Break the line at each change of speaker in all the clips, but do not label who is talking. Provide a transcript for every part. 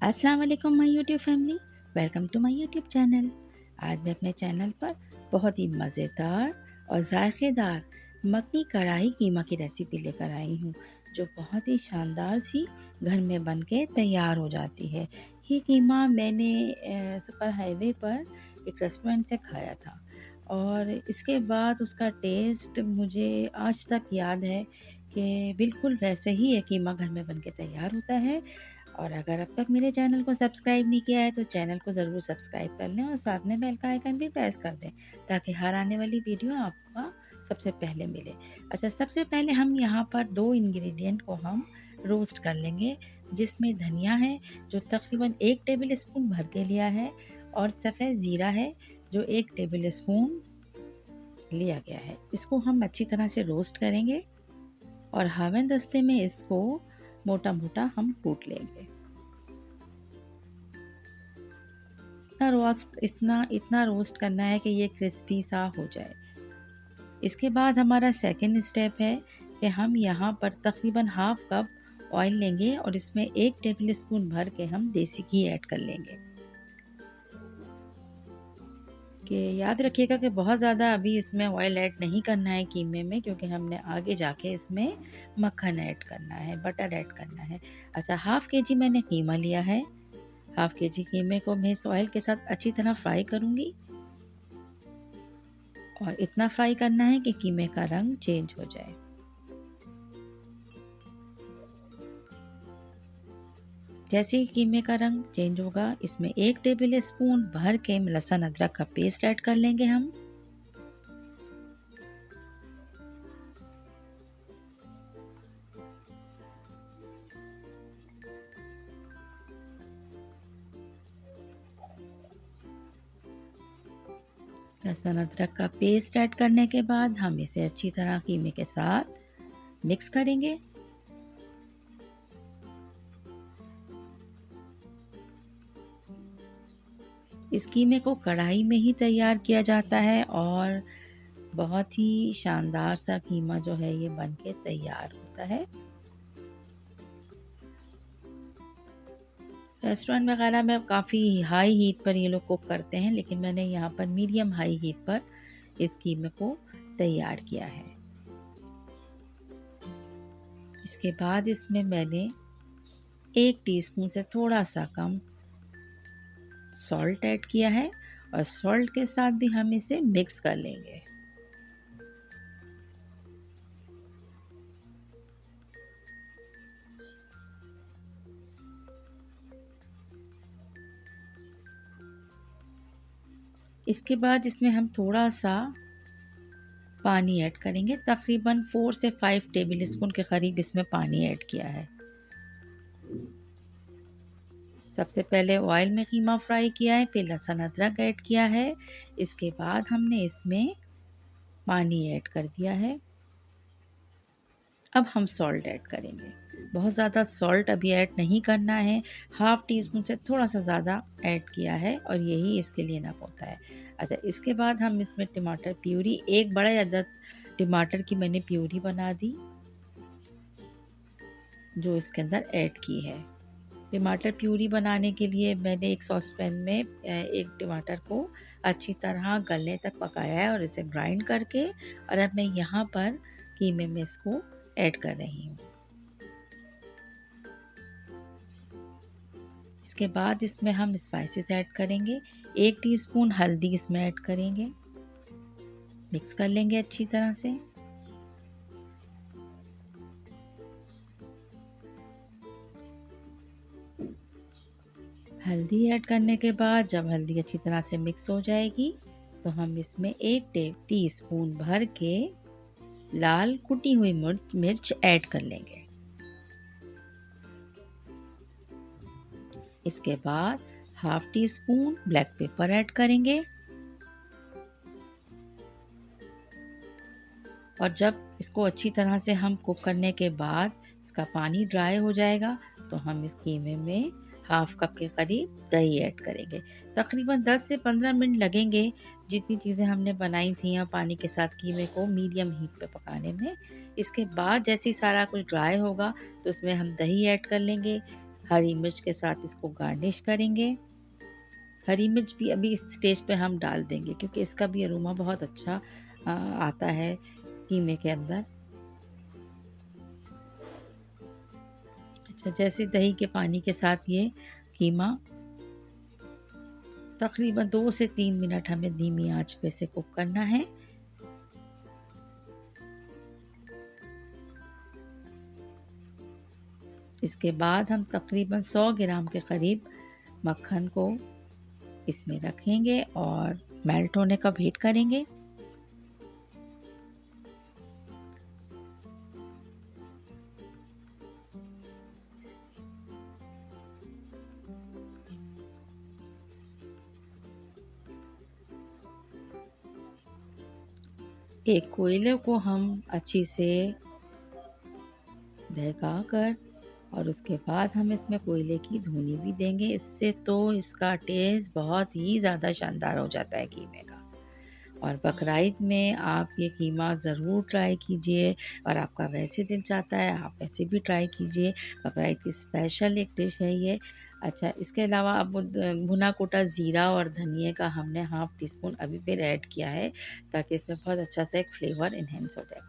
अस्सलाम वालेकुम my YouTube family. Welcome to my YouTube channel. आज मैं अपने चैनल पर बहुत ही मज़ेदार और जायकेदार मखनी कढ़ाई कीमा की रेसिपी लेकर आई हूँ, जो बहुत ही शानदार सी घर में बन के तैयार हो जाती है। ये कीमा मैंने सुपर हाईवे पर एक रेस्टोरेंट से खाया था और इसके बाद उसका टेस्ट मुझे आज तक याद है कि बिल्कुल वैसे ही ये कीमा घर में बन के तैयार होता है। और अगर अब तक मेरे चैनल को सब्सक्राइब नहीं किया है तो चैनल को ज़रूर सब्सक्राइब कर लें और साथ में बेल का आइकन भी प्रेस कर दें, ताकि हर आने वाली वीडियो आपका सबसे पहले मिले। अच्छा, सबसे पहले हम यहाँ पर 2 इंग्रेडिएंट को हम रोस्ट कर लेंगे, जिसमें धनिया है जो तकरीबन 1 टेबल स्पून भर के लिया है, और सफ़ेद ज़ीरा है जो 1 टेबल स्पून लिया गया है। इसको हम अच्छी तरह से रोस्ट करेंगे और हवन दस्ते में इसको मोटा मोटा हम कूट लेंगे। इतना रोस्ट करना है कि ये क्रिस्पी सा हो जाए। इसके बाद हमारा सेकंड स्टेप है कि हम यहाँ पर तकरीबन हाफ कप ऑयल लेंगे और इसमें 1 टेबल स्पून भर के हम देसी घी ऐड कर लेंगे। कि याद रखिएगा कि बहुत ज़्यादा अभी इसमें ऑयल ऐड नहीं करना है कीमे में, क्योंकि हमने आगे जाके इसमें मक्खन ऐड करना है, बटर ऐड करना है। अच्छा, हाफ़ केजी मैंने कीमा लिया है। हाफ़ केजी कीमे को मैं इस ऑयल के साथ अच्छी तरह फ्राई करूँगी, और इतना फ्राई करना है कि कीमे का रंग चेंज हो जाए। जैसे ही कीमे का रंग चेंज होगा, इसमें 1 टेबल स्पून भर के लहसुन अदरक का पेस्ट ऐड कर लेंगे हम। लहसुन अदरक का पेस्ट ऐड करने के बाद हम इसे अच्छी तरह कीमे के साथ मिक्स करेंगे। इस कीमे को कढ़ाई में ही तैयार किया जाता है और बहुत ही शानदार सा कीमा जो है ये बन के तैयार होता है। रेस्टोरेंट वगैरह में काफ़ी हाई हीट पर ये लोग कुक करते हैं, लेकिन मैंने यहाँ पर मीडियम हाई हीट पर इस कीमे को तैयार किया है। इसके बाद इसमें मैंने 1 टीस्पून से थोड़ा सा कम सॉल्ट ऐड किया है, और सॉल्ट के साथ भी हम इसे मिक्स कर लेंगे। इसके बाद इसमें हम थोड़ा सा पानी ऐड करेंगे, तकरीबन 4 से 5 टेबल स्पून के करीब इसमें पानी ऐड किया है। सबसे पहले ऑयल में कीमा फ्राई किया है, फिर लहसुन अदरक ऐड किया है। इसके बाद हमने इसमें पानी ऐड कर दिया है। अब हम सॉल्ट ऐड करेंगे। बहुत ज़्यादा सॉल्ट अभी ऐड नहीं करना है, हाफ़ टी स्पून से थोड़ा सा ज़्यादा ऐड किया है, और यही इसके लिए इनफ होता है। अच्छा, इसके बाद हम इसमें टमाटर प्यूरी, 1 बड़ा अदद टमाटर की मैंने प्यूरी बना दी, जो इसके अंदर ऐड की है। टमाटर प्यूरी बनाने के लिए मैंने एक सॉसपैन में एक टमाटर को अच्छी तरह गलने तक पकाया है और इसे ग्राइंड करके, और अब मैं यहाँ पर कीमे में इसको ऐड कर रही हूँ। इसके बाद इसमें हम स्पाइसेस ऐड करेंगे। 1 टीस्पून हल्दी इसमें ऐड करेंगे, मिक्स कर लेंगे अच्छी तरह से। हल्दी ऐड करने के बाद जब हल्दी अच्छी तरह से मिक्स हो जाएगी, तो हम इसमें 1 टीस्पून भर के लाल कुटी हुई मिर्च ऐड कर लेंगे। इसके बाद half tea spoon black pepper add करेंगे, और जब इसको अच्छी तरह से हम कुक करने के बाद इसका पानी ड्राई हो जाएगा, तो हम इस कीमे में हाफ कप के करीब दही ऐड करेंगे। तकरीबन 10 से 15 मिनट लगेंगे जितनी चीज़ें हमने बनाई थी और पानी के साथ कीमे को मीडियम हीट पे पकाने में। इसके बाद जैसे ही सारा कुछ ड्राई होगा, तो उसमें हम दही ऐड कर लेंगे, हरी मिर्च के साथ इसको गार्निश करेंगे। हरी मिर्च भी अभी इस स्टेज पे हम डाल देंगे क्योंकि इसका भी अरोमा बहुत अच्छा आता है कीमे के अंदर। अच्छा, जैसे दही के पानी के साथ ये कीमा तकरीबन 2 से 3 मिनट हमें धीमी आंच पे इसे कुक करना है। इसके बाद हम तकरीबन 100 ग्राम के करीब मक्खन को इसमें रखेंगे और मेल्ट होने का वेट करेंगे। एक कोयले को हम अच्छी से दहका कर और उसके बाद हम इसमें कोयले की धुनी भी देंगे। इससे तो इसका टेस्ट बहुत ही ज़्यादा शानदार हो जाता है कीमे का। और बकरीद में आप ये कीमा ज़रूर ट्राई कीजिए और आपका वैसे दिल चाहता है आप वैसे भी ट्राई कीजिए। बकरीद की स्पेशल एक डिश है ये। अच्छा, इसके अलावा अब वो भुना कुटा ज़ीरा और धनिए का हमने हाफ़ टी स्पून अभी फिर ऐड किया है ताकि इसमें बहुत अच्छा सा एक फ्लेवर इन्हेंस हो जाए।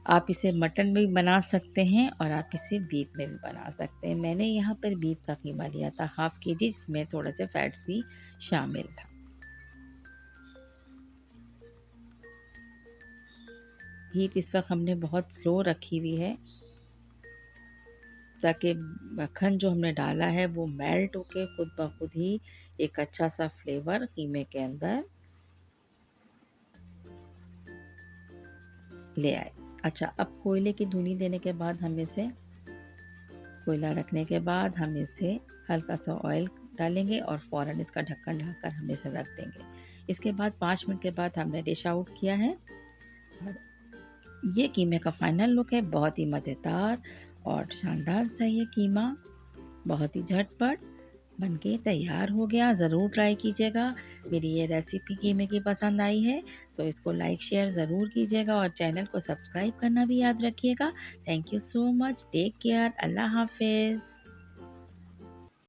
आप इसे मटन में भी बना सकते हैं और आप इसे बीफ में भी बना सकते हैं। मैंने यहाँ पर बीफ का कीमा लिया था हाफ़ केजी, जिसमें थोड़े से फैट्स भी शामिल था। हीट इस वक्त हमने बहुत स्लो रखी हुई है ताकि मक्खन जो हमने डाला है वो मेल्ट होके खुद ब खुद ही एक अच्छा सा फ्लेवर कीमे के अंदर ले आए। अच्छा, अब कोयले की धुनी देने के बाद हम इसे कोयला रखने के बाद हम इसे हल्का सा ऑयल डालेंगे और फ़ौरन इसका ढक्कन ढककर हम इसे रख देंगे। इसके बाद 5 मिनट के बाद हमने डिश आउट किया है और ये कीमे का फाइनल लुक है। बहुत ही मज़ेदार और शानदार सा ये कीमा बहुत ही झटपट बनके तैयार हो गया। ज़रूर ट्राई कीजिएगा। मेरी ये रेसिपी कीमे की पसंद आई है तो इसको लाइक शेयर ज़रूर कीजिएगा और चैनल को सब्सक्राइब करना भी याद रखिएगा। Thank you so much. Take care. अल्लाह हाफ़िज़।